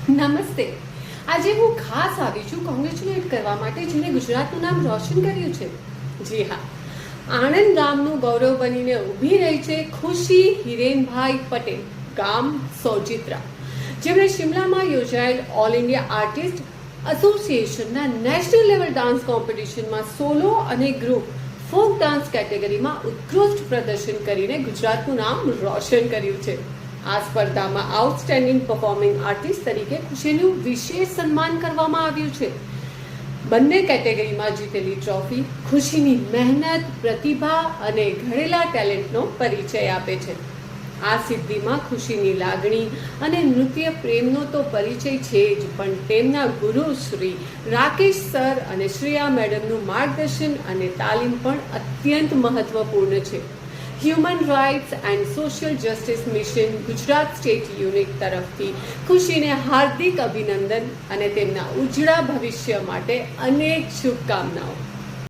નમસ્તે. આજે હું ખાસ આવી છું કોંગ્રેચ્યુલેટ કરવા માટે જેને ગુજરાતનું નામ રોશન કર્યું છે. જી હા, આણંદ ગામનું ગૌરવ બનીને ઊભી રહી છે ખુશી હિરેનભાઈ પટેલ, ગામ સોજિત્રા, જેમણે શિમલામાં યોજાયેલ ઓલ ઇન્ડિયા આર્ટિસ્ટ એસોસિએશનના નેશનલ લેવલ ડાન્સ કોમ્પિટિશનમાં સોલો અને ગ્રુપ ફોક ડાન્સ કેટેગરીમાં ઉત્કૃષ્ટ પ્રદર્શન કરીને ગુજરાતનું નામ રોશન કર્યું છે. આ સ્પર્ધામાં આઉટસ્ટેન્ડિંગ પરફોર્મિંગ આર્ટિસ્ટ તરીકે ખુશીનું વિશેષ સન્માન કરવામાં આવ્યું છે. બંને કેટેગરીમાં જીતેલી ટ્રોફી ખુશીની મહેનત, પ્રતિભા અને ઘડેલા ટેલેન્ટનો પરિચય આપે છે. આ સિદ્ધિમાં ખુશીની લાગણી અને નૃત્ય પ્રેમનો તો પરિચય છે જ, પણ તેમના ગુરુ શ્રી રાકેશ સર અને શ્રેયા મેડમનું માર્ગદર્શન અને તાલીમ પણ અત્યંત મહત્વપૂર્ણ છે. Human rights and social justice mission Gujarat state unit તરફથી ખુશીને હાર્દિક અભિનંદન અને તેમના ઉજળા ભવિષ્ય માટે અનેક શુભકામનાઓ.